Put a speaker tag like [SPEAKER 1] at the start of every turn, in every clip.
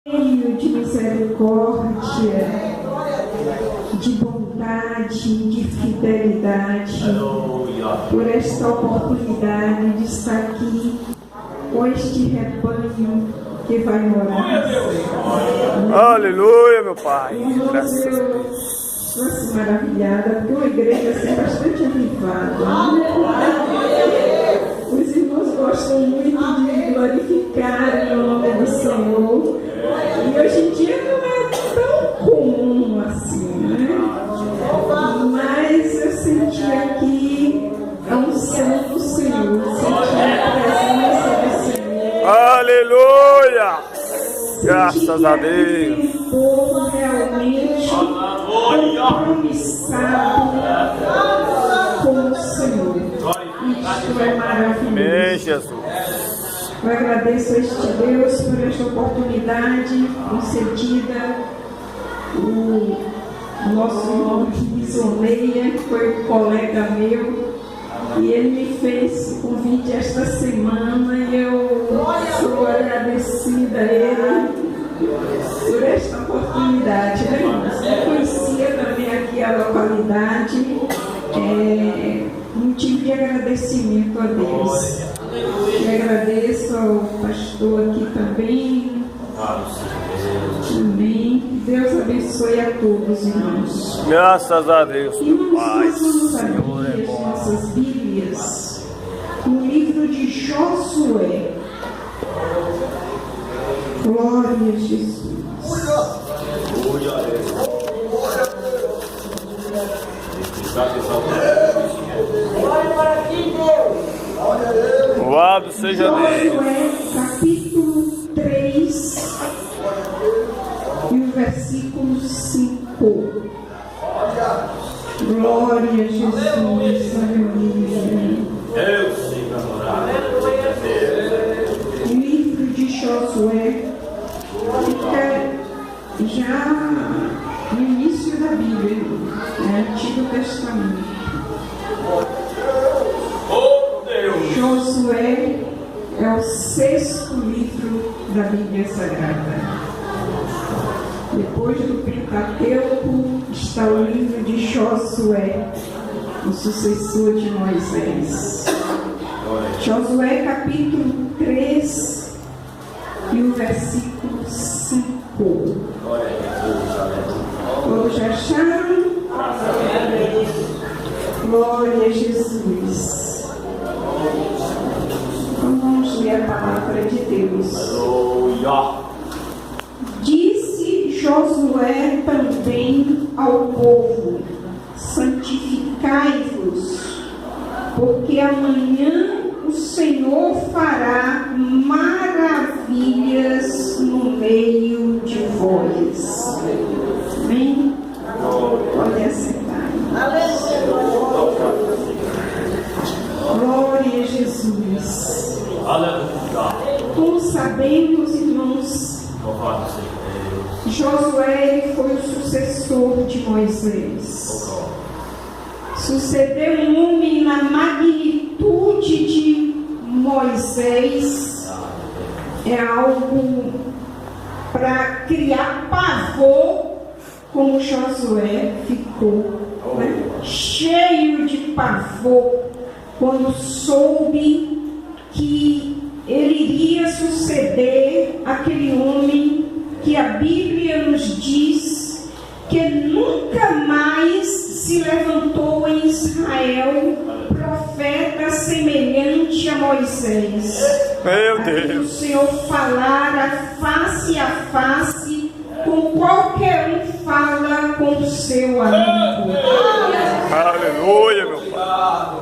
[SPEAKER 1] cheio de misericórdia, de bondade, de fidelidade, por esta oportunidade de estar aqui com este rebanho que vai morar.
[SPEAKER 2] Aleluia, meu Pai. Graças a Deus.
[SPEAKER 1] Estou assim maravilhada, porque uma igreja assim, bastante avivada. Os irmãos gostam muito de glorificar o nome do Senhor. E hoje em dia não é tão comum assim, né? Mas eu senti aqui a unção do Senhor, senti a presença do Senhor.
[SPEAKER 2] Aleluia! Graças a Deus.
[SPEAKER 1] O povo realmente compromissado com o Senhor. Isto é maravilhoso.
[SPEAKER 2] Amém, Jesus.
[SPEAKER 1] Eu agradeço a este Deus por esta oportunidade concedida. O nosso irmão que Bisoneia, que foi um colega meu, e ele me fez o convite esta semana e eu sou agradecida a ele por esta oportunidade. Eu conhecia também aqui a localidade, motivo de agradecimento a Deus. Eu agradeço ao pastor aqui também. Amém. Deus abençoe a todos, irmãos.
[SPEAKER 2] Graças a Deus, meu Pai.
[SPEAKER 1] Nós vamos
[SPEAKER 2] Senhor é
[SPEAKER 1] abrir as
[SPEAKER 2] bom.
[SPEAKER 1] nossas Bíblias no livro de Josué. Glória a Jesus.
[SPEAKER 2] Louvado seja Deus.
[SPEAKER 1] Josué, capítulo 3, e o versículo 5. Glória a Jesus. Aleluia. O livro de Josué fica já no início da Bíblia, Antigo Testamento. Josué é o 6º livro da Bíblia Sagrada. Depois do Pentateuco está o livro de Josué, o sucessor de Moisés. Josué capítulo 3 e o versículo 5. Todos já acharam? Glória a Jesus. Então vamos ler a palavra de Deus. Disse Josué também ao povo: santificai-vos, porque amanhã o Senhor fará maravilhas no meio de vós. Amém? Pode assentar. Glória a Jesus. Como sabemos, irmãos, Josué foi o sucessor de Moisés. Sucedeu um homem na magnitude de Moisés. É algo para criar pavor, como Josué ficou, né? Cheio de pavor, quando soube que ele iria suceder aquele homem que a Bíblia nos diz que nunca mais se levantou em Israel profeta semelhante a Moisés.
[SPEAKER 2] Meu
[SPEAKER 1] Deus.
[SPEAKER 2] Deus.
[SPEAKER 1] O Senhor falara face a face com qualquer um fala com o seu amigo.
[SPEAKER 2] Aleluia, meu Pai.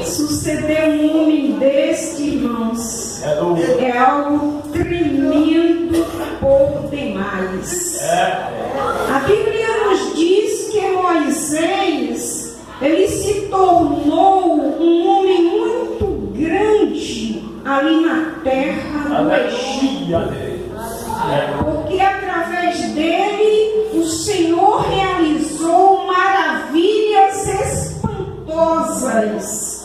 [SPEAKER 1] Suceder um homem deste, irmãos, é algo tremendo por demais. A Bíblia nos diz que Moisés, ele se tornou um homem muito grande ali na terra do Egito. Porque através dele o Senhor realizou maravilhas espantosas,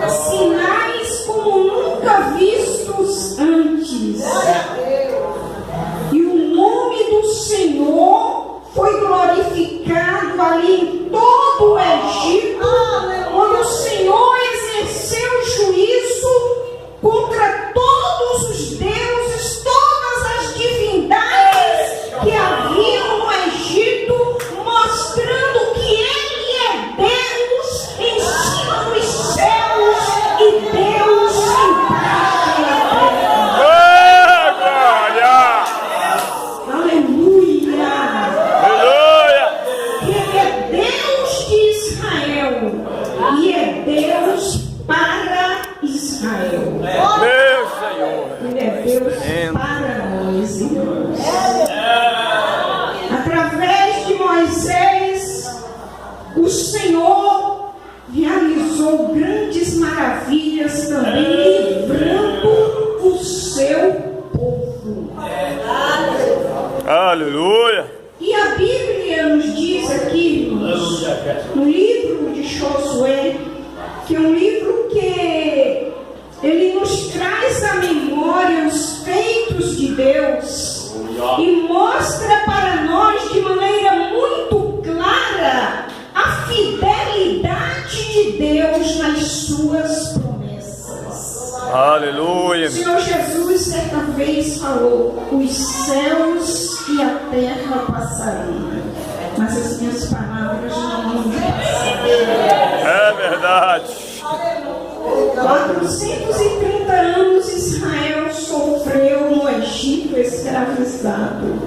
[SPEAKER 1] sinais como nunca vistos antes. E o o Senhor realizou grandes maravilhas também, livrando o seu povo.
[SPEAKER 2] Aleluia.
[SPEAKER 1] E a Bíblia nos diz aqui, irmãos, no livro de Josué, que é um livro que ele nos traz à memória os feitos de Deus e mostra para nós de maneira muito clara a fidelidade de Deus nas suas promessas.
[SPEAKER 2] Aleluia.
[SPEAKER 1] O Senhor Jesus certa vez falou: os céus e a terra passarão, mas as minhas palavras não vão passar.
[SPEAKER 2] É verdade.
[SPEAKER 1] 430 anos Israel sofreu no Egito escravizado,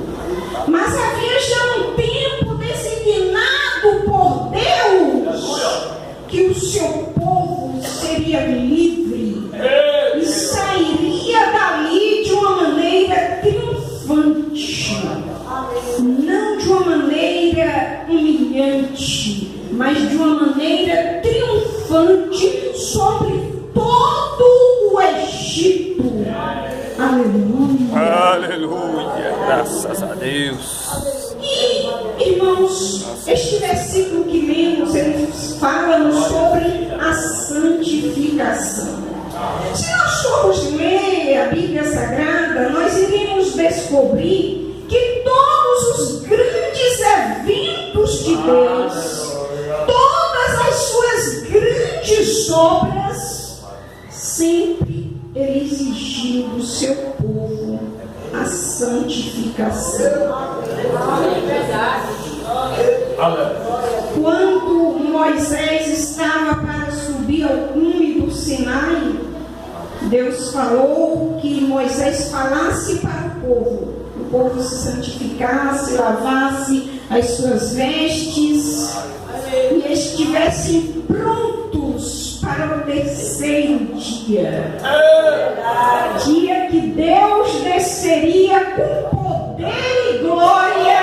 [SPEAKER 1] mas havia já um tempo designado por Deus que o seu povo seria livre e sairia dali de uma maneira triunfante, não de uma maneira humilhante, mas de uma maneira triunfante sobre todo o Egito. Aleluia.
[SPEAKER 2] Aleluia. Graças a Deus.
[SPEAKER 1] E, irmãos, este versículo que lemos, ele fala-nos sobre a santificação. Se nós formos ler a Bíblia Sagrada, nós iremos descobrir que todos os grandes eventos de Deus, todas as suas grandes obras, sempre ele exigiu do seu povo a santificação. Quando Moisés estava para subir ao cume do Sinai, Deus falou que Moisés falasse para o povo se santificasse, lavasse as suas vestes e estivessem prontos para o terceiro dia. Dia que Deus desceria com poder e glória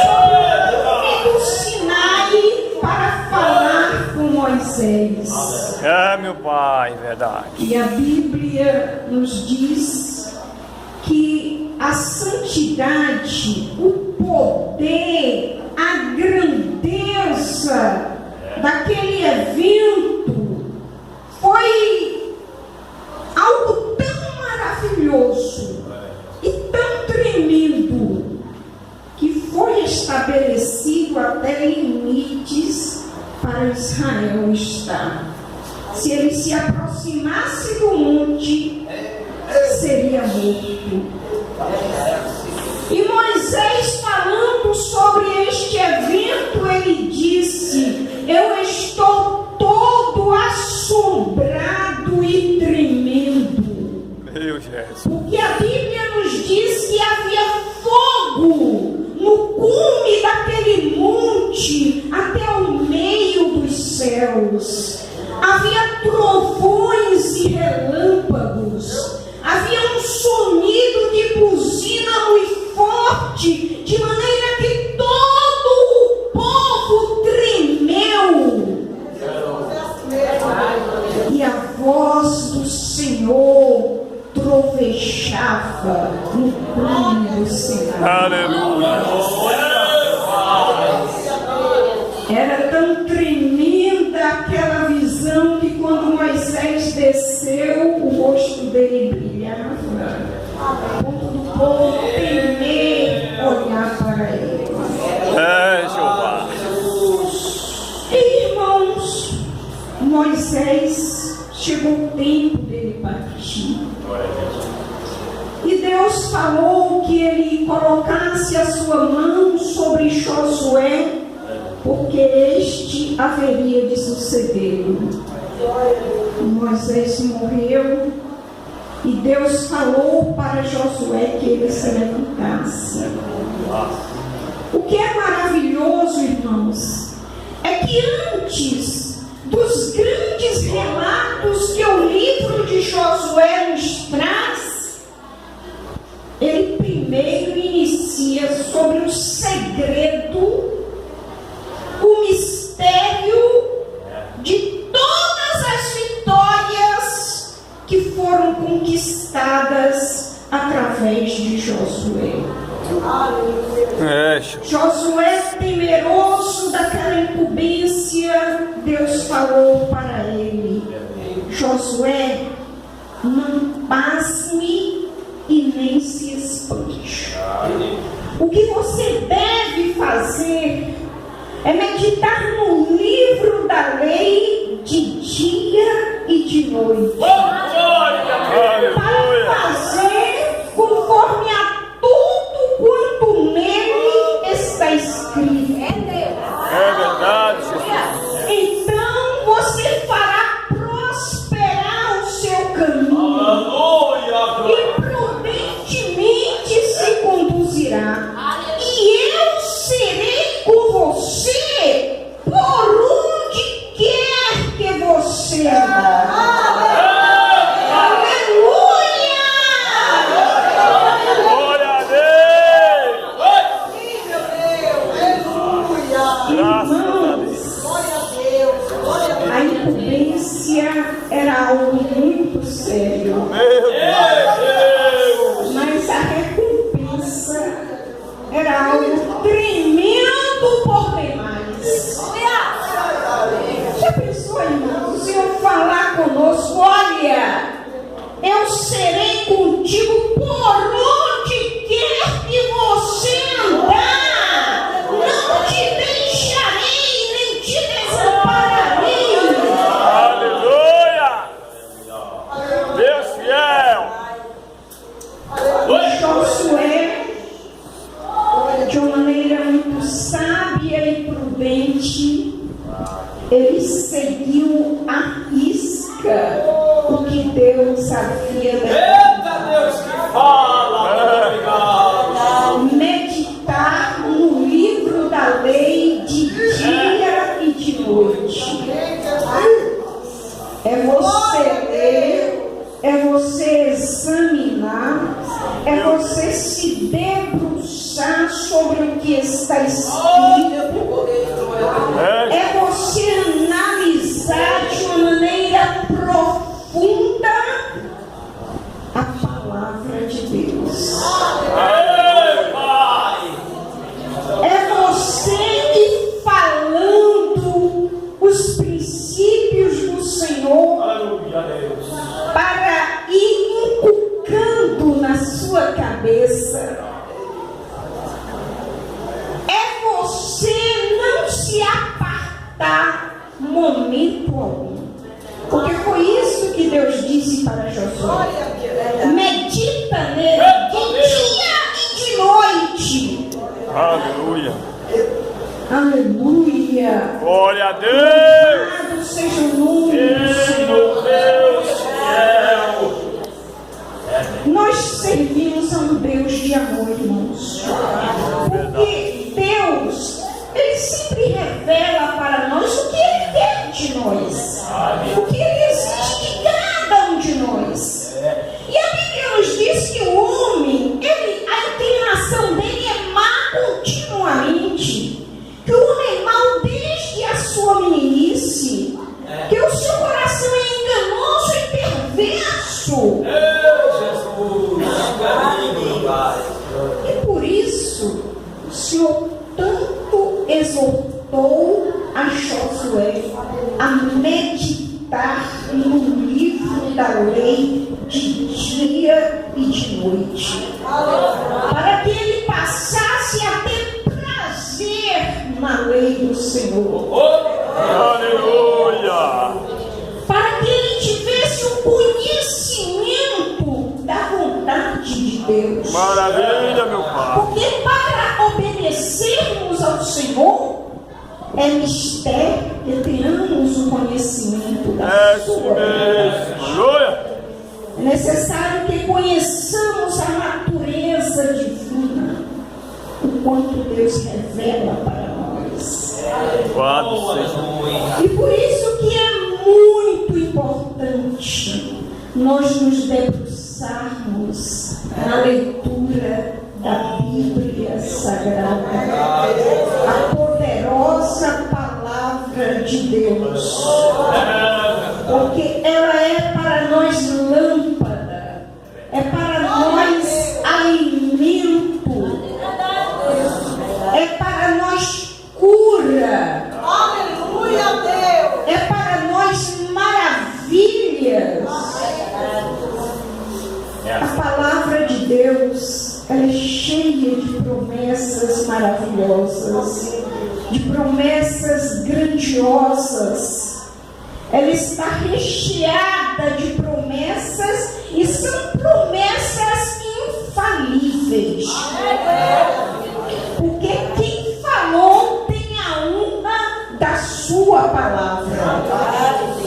[SPEAKER 1] sobre o cume do Sinai para falar com Moisés.
[SPEAKER 2] É, meu Pai, verdade.
[SPEAKER 1] E a Bíblia nos diz que a santidade, o poder, a grandeza daquele evento foi algo tão maravilhoso e tão tremendo que foi estabelecido até limites para Israel estar. Se ele se aproximasse do monte, seria morto. E Moisés, falando sobre este evento, ele disse: eu estou todo assombrado e tremendo.
[SPEAKER 2] Meu Jesus.
[SPEAKER 1] Porque a Bíblia nos diz que havia fogo no cume daquele monte até o meio dos céus. Havia trovões e relâmpagos. Havia um sonido de buzina muito forte, de maneira que todo o povo tremeu. E a voz do Senhor trovejava no cume do Senhor.
[SPEAKER 2] Aleluia.
[SPEAKER 1] Era tão tremenda aquela visão que quando Moisés desceu, o rosto dele brilhava, a ponto do povo temer olhar para ele.
[SPEAKER 2] É, Jeová.
[SPEAKER 1] E, irmãos, Moisés, chegou o tempo dele partir. E Deus falou que ele colocasse a sua mão sobre Josué, porque este haveria de sucedê-lo. Moisés morreu e Deus falou para Josué que ele se levantasse. O que é maravilhoso, irmãos, é que antes dos grandes relatos que o livro de Josué nos traz, ele primeiro inicia sobre o segredo, o mistério Josué, temeroso daquela incumbência, Deus falou para ele: Josué, não pasme e nem se espante. O que você deve fazer é meditar no livro da lei de dia e de noite, para fazer conforme a tudo quanto nele está escrito.
[SPEAKER 2] É verdade, Jesus.
[SPEAKER 1] Então você fará prosperar o seu caminho e prudentemente se conduzirá. E eu serei com você por onde quer que você andar. A incumbência era algo muito sério, mas a recompensa era algo tremendo por demais. Já pensou, irmãos, o Senhor falar conosco: olha, eu serei contigo por onde quer que você andar, não te deixarei nem te desampararei.
[SPEAKER 2] Deus fiel.
[SPEAKER 1] Josué, de uma maneira muito sábia e prudente, ele seguiu à risca o que Deus havia decretado. Meditar no livro da lei de dia e de noite. É você ler, é você examinar, é você se debruçar sobre o que está escrito, é você analisar de uma maneira profunda a palavra de Deus. É você ir falando os princípios do Senhor para ir inculcando na sua cabeça. É você não se apartar momento algum, porque foi isso que Deus disse para Josué: medita nele de dia e de noite.
[SPEAKER 2] Aleluia.
[SPEAKER 1] Aleluia.
[SPEAKER 2] Glória a Deus.
[SPEAKER 1] Louvado seja o nome do Senhor.
[SPEAKER 2] Deus fiel.
[SPEAKER 1] Nós servimos a um Deus de amor, irmãos. Porque Deus, Ele sempre revela para nós o que Ele quer de nós, o que Ele exige de cada um de nós. E a Bíblia nos diz que o homem, a inclinação dele é má continuamente, que o homem é mau desde a sua meninice, que o seu coração é enganoso e perverso. E por isso o Senhor tanto exortou a Josué a meditar no livro da lei de dia e de noite, para que ele passasse a ter prazer na lei do Senhor.
[SPEAKER 2] Aleluia.
[SPEAKER 1] Para que ele tivesse o conhecimento da vontade de Deus.
[SPEAKER 2] Maravilha, meu Pai.
[SPEAKER 1] Porque para obedecermos ao Senhor, é mistério que tenhamos o conhecimento da sua vontade.
[SPEAKER 2] Aleluia.
[SPEAKER 1] É necessário que conheçamos a natureza divina, o quanto Deus revela para nós.
[SPEAKER 2] Louvado seja.
[SPEAKER 1] E por isso que é muito importante nós nos debruçarmos na leitura da Bíblia Sagrada, a poderosa palavra de Deus, porque ela é para nós lâmpada, é para nós alimento, promessas maravilhosas, de promessas grandiosas. Ela está recheada de promessas e são promessas infalíveis. Porque quem falou tem a honra da sua palavra.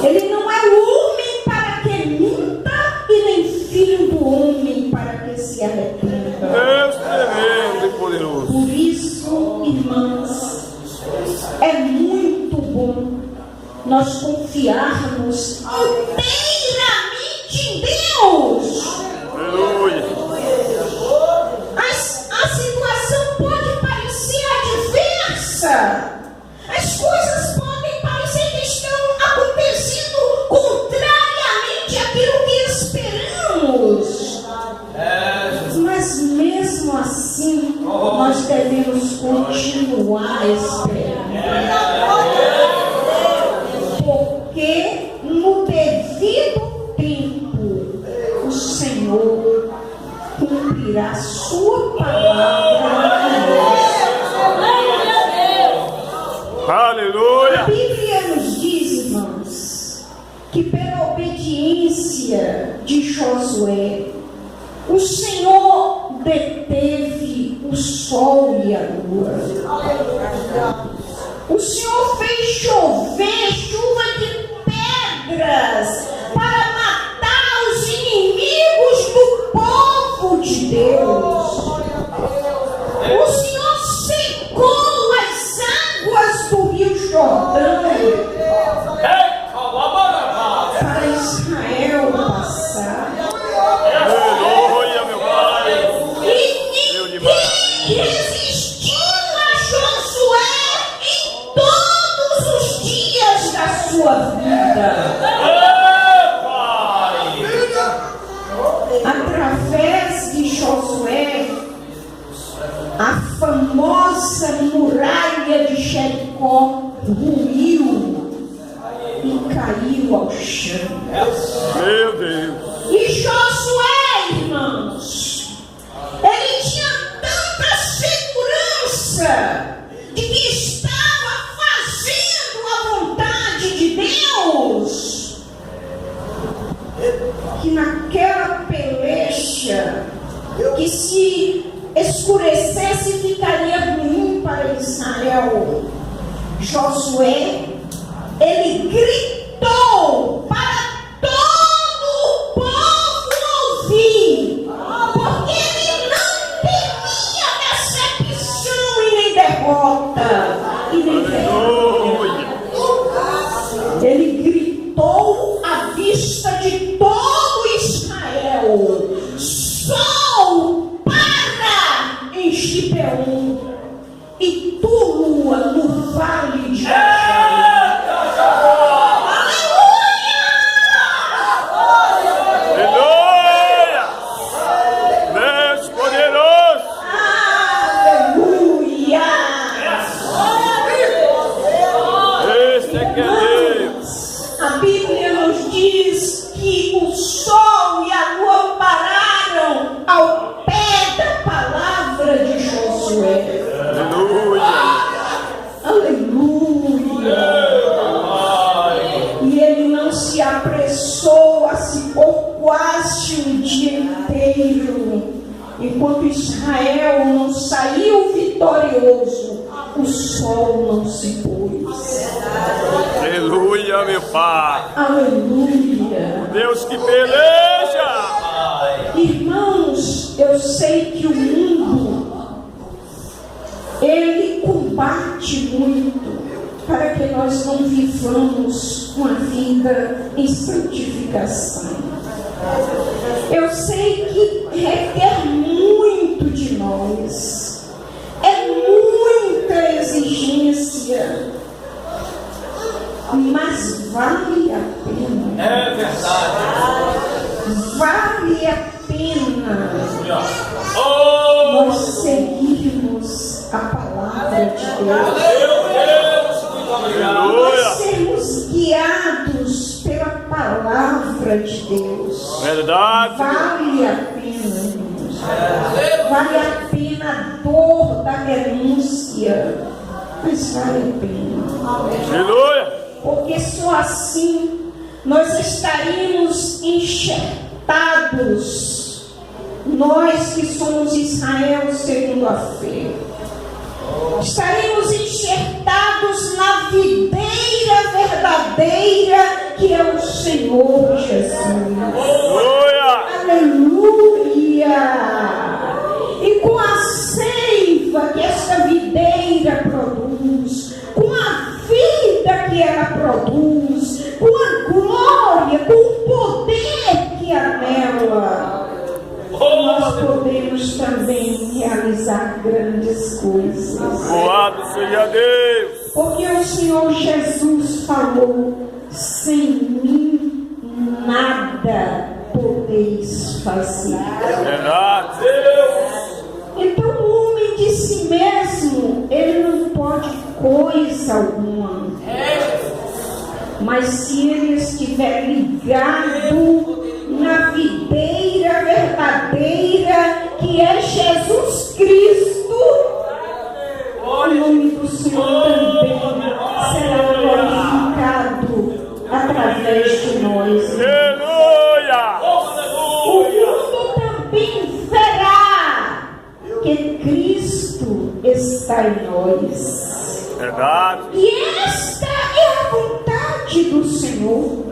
[SPEAKER 1] Ele não é homem para que minta e nem filho do homem para que se arrependa.
[SPEAKER 2] Deus tremendo e poderoso.
[SPEAKER 1] Por isso, irmãos, é muito bom nós confiarmos inteiramente em Deus.
[SPEAKER 2] Aleluia.
[SPEAKER 1] A situação pode parecer adversa. As coisas podem parecer que estão acontecendo contrariamente àquilo que esperamos. Mas mesmo assim, nós devemos continuar esperando. Porque no devido tempo, o Senhor cumprirá a sua palavra em nós.
[SPEAKER 2] Aleluia.
[SPEAKER 1] A Bíblia nos diz, irmãos, que pela obediência de Josué, o Senhor deteve o sol e a lua. O Senhor fez chover chuva de pedras para matar os inimigos do povo de Deus. O Senhor secou as águas do Rio Jordão para Israel passar.
[SPEAKER 2] Aleluia, meu Pai.
[SPEAKER 1] E ninguém resistiu a Josué em todos os dias da sua vida. Através de Josué, a famosa muralha de Jericó ruiu e caiu ao chão.
[SPEAKER 2] Meu Deus.
[SPEAKER 1] E Josué, irmãos, ele tinha tanta segurança de que estava fazendo a vontade de Deus, que naquela peleja, que se escurecesse ficaria ruim para Israel, Josué, ele gritou para todo o povo ouvir, porque ele não temia decepção e nem derrota e nem vergonha. Ele gritou à vista de todo Israel: sol, para em Gibeon, e tu, lua, no vale de
[SPEAKER 2] Aleluia. Deus poderoso.
[SPEAKER 1] Aleluia!
[SPEAKER 2] Este é que é Deus.
[SPEAKER 1] A Bíblia nos diz que o sol e a lua pararam ao pé da palavra de Josué.
[SPEAKER 2] Aleluia.
[SPEAKER 1] Aleluia! E ele não se apressou a se pôr quase um dia inteiro. Enquanto Israel não saiu vitorioso, o sol não se pôs.
[SPEAKER 2] Aleluia, meu Pai.
[SPEAKER 1] Aleluia!
[SPEAKER 2] Deus que peleja.
[SPEAKER 1] Irmãos, eu sei que o mundo, ele combate muito para que nós não vivamos uma vida em santificação. Eu sei que requer muito de nós, é muita exigência, mas vale a pena.
[SPEAKER 2] É verdade.
[SPEAKER 1] Vale a pena
[SPEAKER 2] Oh,
[SPEAKER 1] nós seguirmos a palavra de Deus,
[SPEAKER 2] aleluia.
[SPEAKER 1] sermos guiados pela palavra de Deus.
[SPEAKER 2] Verdade.
[SPEAKER 1] Vale a pena, irmãos. Vale a pena a dor da renúncia, mas vale a pena.
[SPEAKER 2] Aleluia.
[SPEAKER 1] Porque só assim nós estaríamos enxertados, nós que somos Israel segundo a fé, estaríamos enxertados na videira verdadeira que é o Senhor Jesus.
[SPEAKER 2] Aleluia.
[SPEAKER 1] Aleluia! E com a seiva que essa videira produz, com a vida que ela produz, com a glória, com o poder que há nela, nós podemos também realizar grandes coisas.
[SPEAKER 2] Louvado seja Deus.
[SPEAKER 1] Porque o Senhor Jesus falou: sem mim nada podeis fazer.
[SPEAKER 2] Verdade. Deus.
[SPEAKER 1] Então o homem de si mesmo, ele não pode coisa alguma. Mas se ele estiver ligado na videira verdadeira que é Jesus Cristo, o nome do Senhor também será glorificado através de nós.
[SPEAKER 2] Aleluia.
[SPEAKER 1] O mundo também verá que Cristo está em nós.
[SPEAKER 2] Verdade.
[SPEAKER 1] E esta é a vontade do Senhor,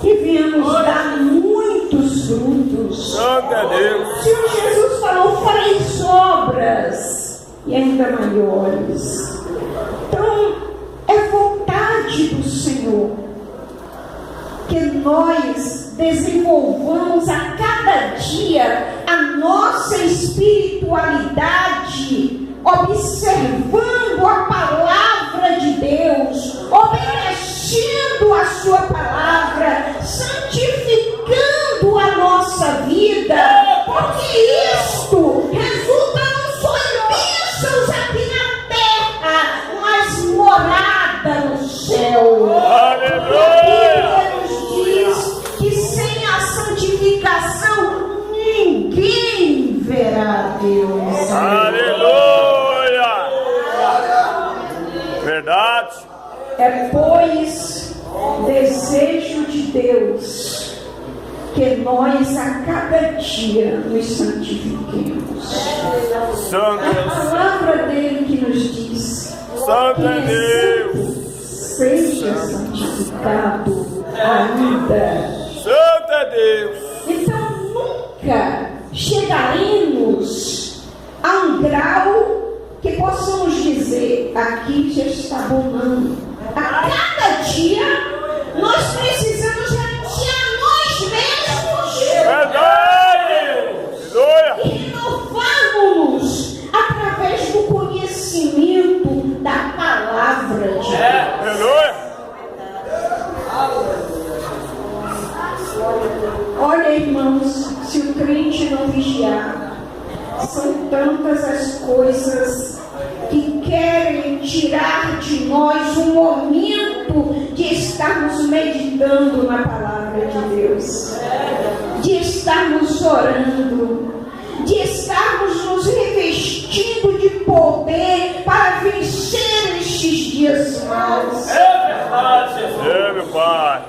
[SPEAKER 1] que venhamos dar muitos frutos.
[SPEAKER 2] Santo é Deus.
[SPEAKER 1] O Senhor Jesus falou: fareis obras e ainda maiores. Então, é vontade do Senhor que nós desenvolvamos a cada dia a nossa espiritualidade, observando a palavra de Deus, obedecendo a sua palavra, santificando a nossa vida, porque isto resulta não só em bênçãos aqui na terra, mas morada no céu.
[SPEAKER 2] Aleluia.
[SPEAKER 1] Diz que sem a santificação ninguém verá Deus.
[SPEAKER 2] Aleluia. Verdade.
[SPEAKER 1] É, pois, desejo de Deus que nós a cada dia nos santifiquemos.
[SPEAKER 2] Santo
[SPEAKER 1] A palavra dele que nos diz:
[SPEAKER 2] Santo é Deus.
[SPEAKER 1] seja santificado ainda.
[SPEAKER 2] Santo é Deus.
[SPEAKER 1] Então nunca chegaremos a um grau que possamos dizer: aqui já está bonando. A cada dia nós precisamos renunciar a nós mesmos.
[SPEAKER 2] Verdade. Aleluia.
[SPEAKER 1] E renovarmos através do conhecimento da palavra de Deus.
[SPEAKER 2] Aleluia.
[SPEAKER 1] Olha, irmãos, se o crente não vigiar, são tantas as coisas que querem tirar de nós um momento de estarmos meditando na palavra de Deus, de estarmos orando, de estarmos nos revestindo de poder para vencer estes dias maus.
[SPEAKER 2] É, meu Pai.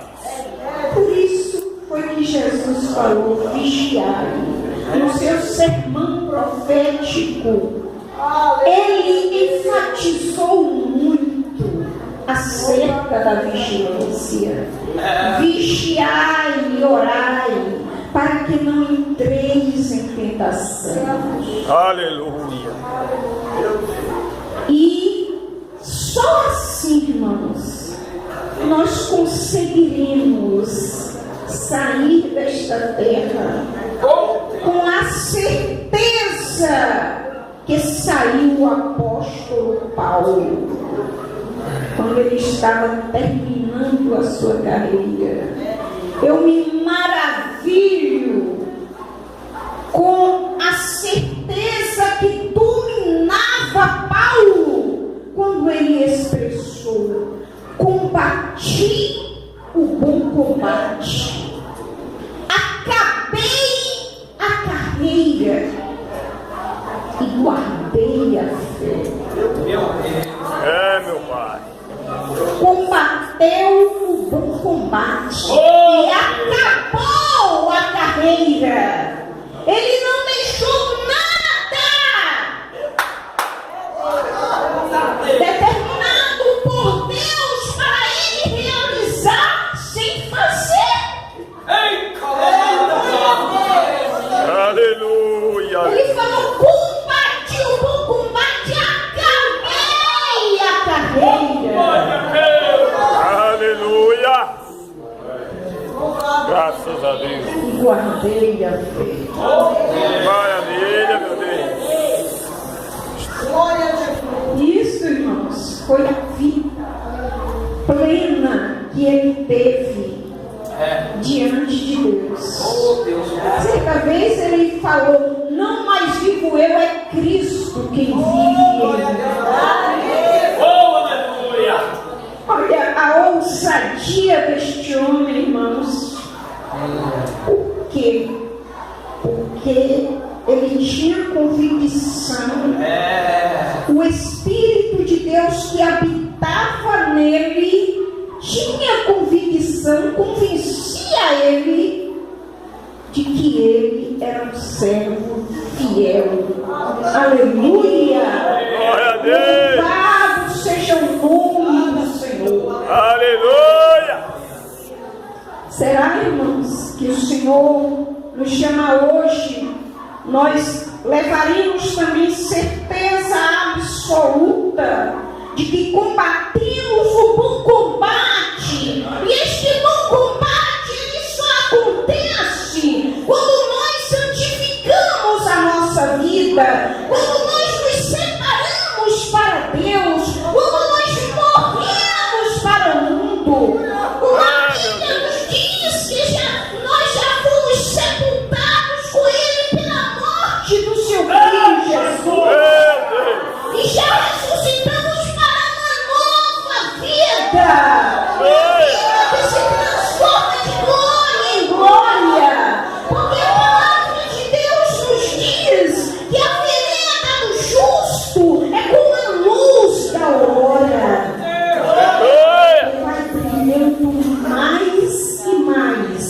[SPEAKER 1] Por isso foi que Jesus falou: vigiai. No seu sermão profético, ele enfatizou muito acerca da vigilância. Vigiai e orai, para que não entreis em tentação.
[SPEAKER 2] Aleluia.
[SPEAKER 1] E só assim, irmãos, nós conseguiremos sair desta terra com a certeza que saiu o apóstolo Paulo quando ele estava terminando a sua carreira. Eu me maravilho com a certeza que dominava Paulo quando ele expressou: combati o bom combate, acabei a carreira e guardei a fé. verdadeira fé.
[SPEAKER 2] Maravilha, meu Deus.
[SPEAKER 3] Glória a Jesus.
[SPEAKER 1] Isso, irmãos, foi a vida plena que ele teve diante de Deus. Certa vez ele falou: não mais vivo eu, é Cristo quem vive em mim. Olha a ousadia deste homem, irmãos. Por quê? Porque ele tinha convicção. O Espírito de Deus que habitava nele tinha convicção, convencia ele de que ele era um servo fiel. Aleluia!
[SPEAKER 2] Glória a Deus!
[SPEAKER 1] Louvado seja o nome do Senhor.
[SPEAKER 2] Aleluia!
[SPEAKER 1] Será, irmãos, que o Senhor nos chama hoje? Nós levaríamos também certeza absoluta de que combatemos o bom combate. E este bom combate, ele só acontece quando nós santificamos a nossa vida, quando nós nos separamos para Deus, quando nós morremos para o mundo. A Bíblia nos diz que nós já fomos sepultados com Ele pela morte do seu Filho Jesus. E já ressuscitamos para uma nova vida. Vida que se transforma de glória em glória. Porque a palavra de Deus nos diz que a vereda do justo é como a luz da aurora. Vai brilhando mais e mais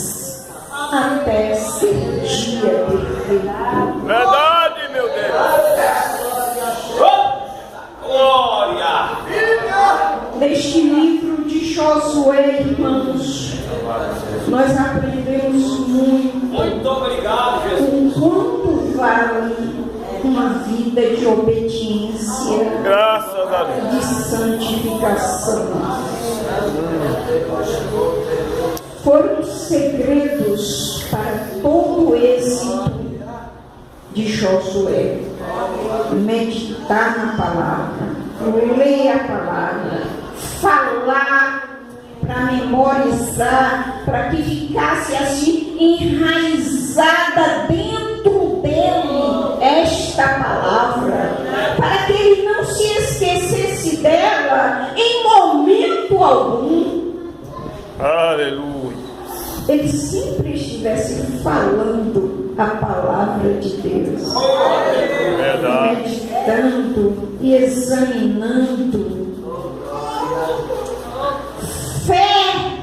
[SPEAKER 1] até ser dia perfeito.
[SPEAKER 2] Verdade, meu Deus. Glória.
[SPEAKER 1] Neste livro de Josué, irmãos, nós aprendemos muito.
[SPEAKER 2] Muito obrigado, Jesus.
[SPEAKER 1] O quanto vale uma vida de obediência,
[SPEAKER 2] Graças a Deus.
[SPEAKER 1] de santificação. Foram segredos para todo o êxito de Josué. Meditar na palavra, ler a palavra, falar para memorizar, para que ficasse assim enraizada dentro dele esta palavra, para que ele não se esquecesse dela em momento algum.
[SPEAKER 2] Aleluia.
[SPEAKER 1] Ele sempre estivesse falando a palavra de Deus,
[SPEAKER 2] Verdade.
[SPEAKER 1] meditando e examinando. Fé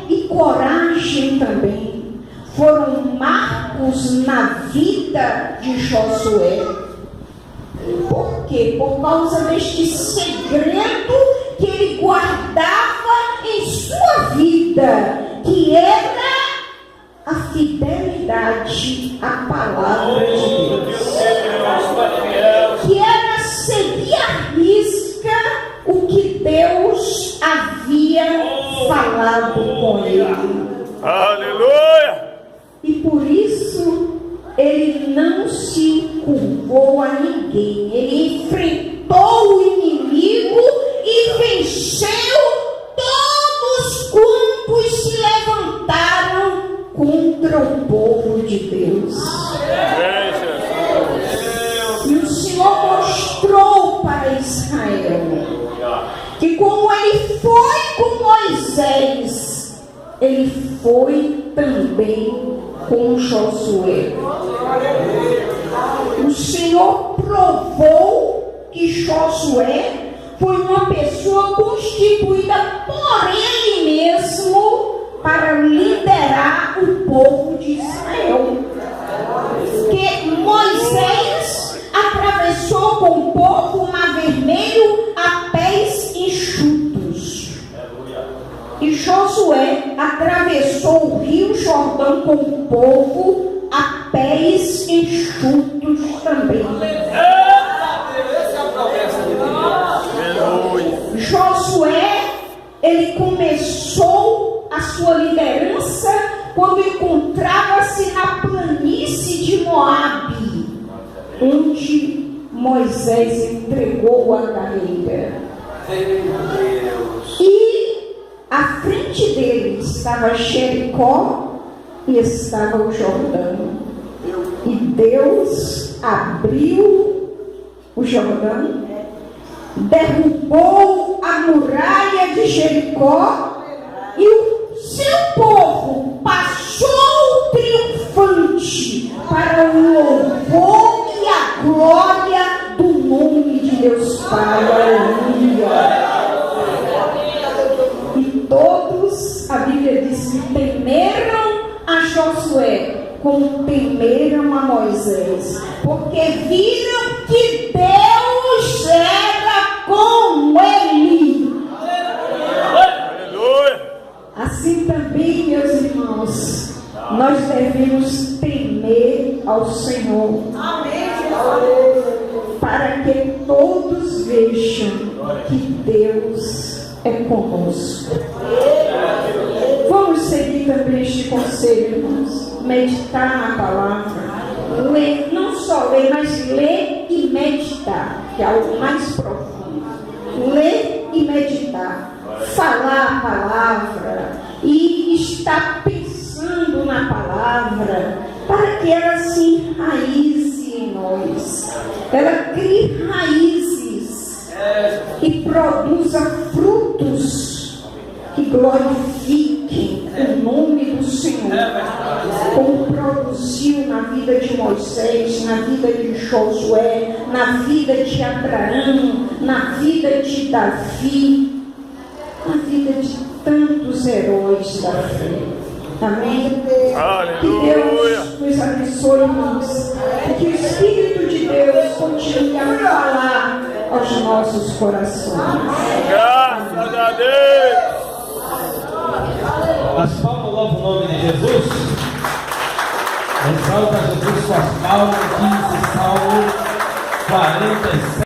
[SPEAKER 1] e coragem também foram marcos na vida de Josué. Por quê? Por causa deste segredo que ele guardava em sua vida, que era a fidelidade à palavra de Deus, que era seguir à risca o que Deus havia falado com ele.
[SPEAKER 2] Aleluia.
[SPEAKER 1] E por isso ele não se curvou a ninguém. Ele enfrentou o inimigo e venceu todos quantos se levantaram contra o povo de Deus.
[SPEAKER 2] Vem, Jesus.
[SPEAKER 1] E o Senhor mostrou para Israel que como ele foi com Moisés, ele foi também com Josué. O Senhor provou que Josué foi uma pessoa constituída por ele mesmo para liderar o povo de Israel. Que Moisés atravessou com o povo o Mar Vermelho a pés enxutos. E Josué atravessou o Rio Jordão com o povo a pés enxutos também. Josué, ele começou a sua liderança quando encontrava-se na planície de Moabe, onde Moisés entregou a carreira. E à frente dele estava Jericó e estava o Jordão. E Deus abriu o Jordão, derrubou a muralha de Jericó e o seu povo passou triunfante para o louvor e a glória do nome de Deus Pai. Aleluia. E todos, a Bíblia diz que temeram a Josué, como temeram a Moisés, porque viram que Deus era com ele.
[SPEAKER 2] Aleluia.
[SPEAKER 1] Assim também, meus irmãos, nós devemos temer ao Senhor.
[SPEAKER 3] Amém.
[SPEAKER 1] Para que todos vejam que Deus é conosco. Vamos seguir também este conselho, irmãos. Meditar na palavra. Ler, não só ler, mas ler e meditar, que é algo mais profundo. Ler e meditar. Falar a palavra e estar pensando na palavra, para que ela se enraize em nós. Ela crie raízes e produza frutos que glorifiquem o nome do Senhor, como produziu na vida de Moisés, na vida de Josué, na vida de Abraão, na vida de Davi, na vida de tantos heróis da fé. Amém?
[SPEAKER 2] Aleluia.
[SPEAKER 1] Que Deus nos abençoe, irmãos, e que o Espírito de Deus continue a falar aos nossos corações.
[SPEAKER 2] Graças a Deus.
[SPEAKER 4] As palmas louvam o nome de Jesus. Exalta Jesus suas palmas, diz o Salmo 47.